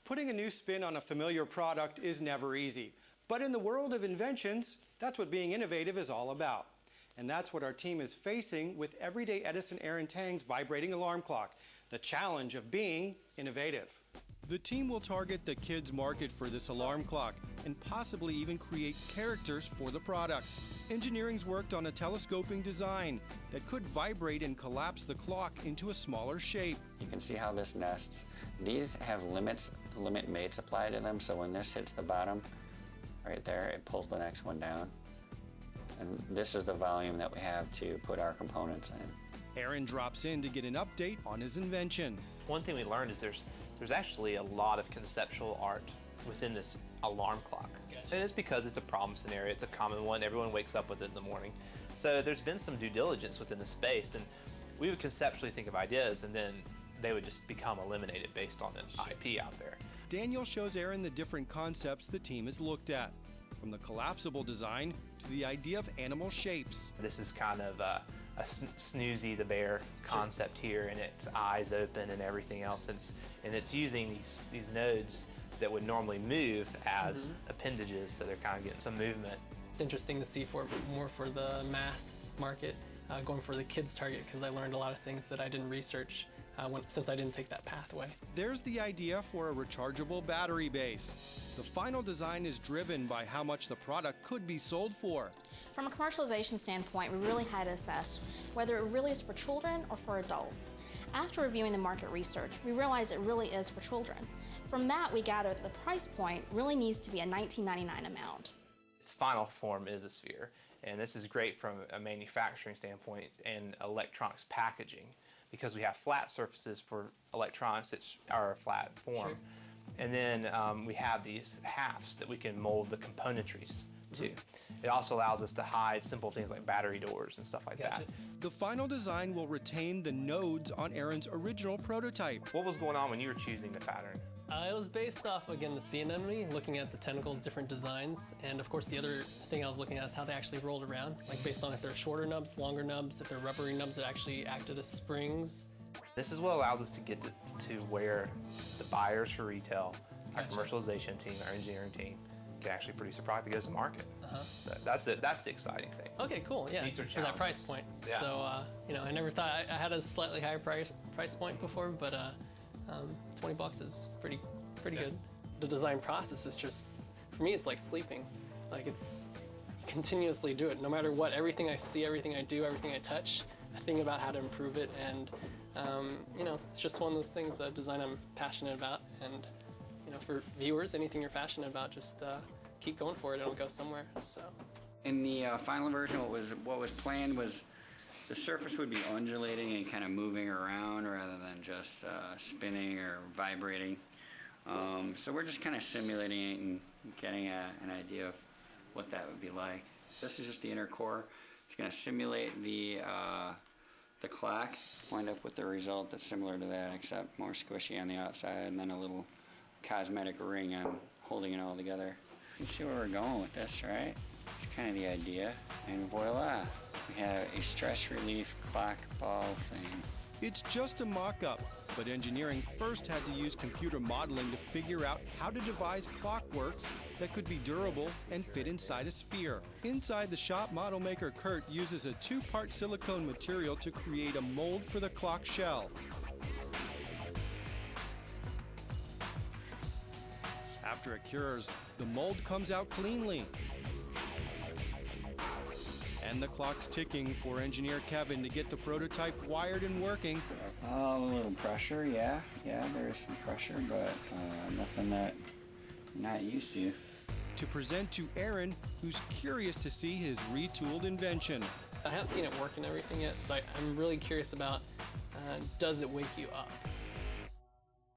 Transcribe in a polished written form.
Putting a new spin on a familiar product is never easy. But in the world of inventions, that's what being innovative is all about. And that's what our team is facing with Everyday Edison Aaron Tang's vibrating alarm clock, the challenge of being innovative. The team will target the kids' market for this alarm clock and possibly even create characters for the product. Engineering's worked on a telescoping design that could vibrate and collapse the clock into a smaller shape. You can see how this nests. These have limit mates applied to them, so when this hits the bottom, right there, it pulls the next one down. And this is the volume that we have to put our components in. Aaron drops in to get an update on his invention. One thing we learned is there's actually a lot of conceptual art within this alarm clock. Gotcha. And it's because it's a problem scenario, it's a common one, everyone wakes up with it in the morning. So there's been some due diligence within the space, and we would conceptually think of ideas and then they would just become eliminated based on the IP out there. Daniel shows Aaron the different concepts the team has looked at, from the collapsible design to the idea of animal shapes. This is kind of a Snoozy the bear concept here, and its eyes open and everything else. And it's using these nodes that would normally move as appendages, so they're kind of getting some movement. It's interesting to see more for the mass market, going for the kids target, because I learned a lot of things that I didn't research since I didn't take that pathway. There's the idea for a rechargeable battery base. The final design is driven by how much the product could be sold for. From a commercialization standpoint, we really had to assess whether it really is for children or for adults. After reviewing the market research, we realized it really is for children. From that, we gathered that the price point really needs to be a $19.99 amount. Its final form is a sphere, and this is great from a manufacturing standpoint and electronics packaging, because we have flat surfaces for electronics that are a flat form. Sure. And then we have these halves that we can mold the componentries to. It also allows us to hide simple things like battery doors and stuff like that. The final design will retain the nodes on Aaron's original prototype. What was going on when you were choosing the pattern? It was based off, again, the sea anemone, looking at the tentacles, different designs, and of course the other thing I was looking at is how they actually rolled around, like based on if they're shorter nubs, longer nubs, if they're rubbery nubs that actually acted as springs. This is what allows us to get to where the buyers for retail, our commercialization team, our engineering team, can actually produce a product that goes to market. So that's it. That's the exciting thing. Okay, cool. Yeah, for that price point. Yeah. So you know, I never thought I had a slightly higher price point before, but 20 bucks is pretty good. The design process is just, for me, it's like sleeping. Like it's continuously do it, no matter what. Everything I see, everything I do, everything I touch, I think about how to improve it, and you know, it's just one of those things. Design I'm passionate about, and you know, for viewers, anything you're passionate about, just keep going for it. It'll go somewhere. So. In the final version, what was planned was the surface would be undulating and kind of moving around rather than just spinning or vibrating. So we're just kind of simulating it and getting an idea of what that would be like. This is just the inner core. It's going to simulate the clock, wind up with the result that's similar to that, except more squishy on the outside, and then a little cosmetic ring on holding it all together. You can see where we're going with this, right? It's kind of the idea, and voila. We have a stress relief clock ball thing. It's just a mock-up, but engineering first had to use computer modeling to figure out how to devise clockworks that could be durable and fit inside a sphere. Inside the shop, model maker Kurt uses a two-part silicone material to create a mold for the clock shell. After it cures, the mold comes out cleanly. And the clock's ticking for engineer Kevin to get the prototype wired and working. A little pressure, yeah, there's some pressure, but nothing that I'm not used to. To present to Aaron, who's curious to see his retooled invention. I haven't seen it work and everything yet, so I'm really curious about, does it wake you up?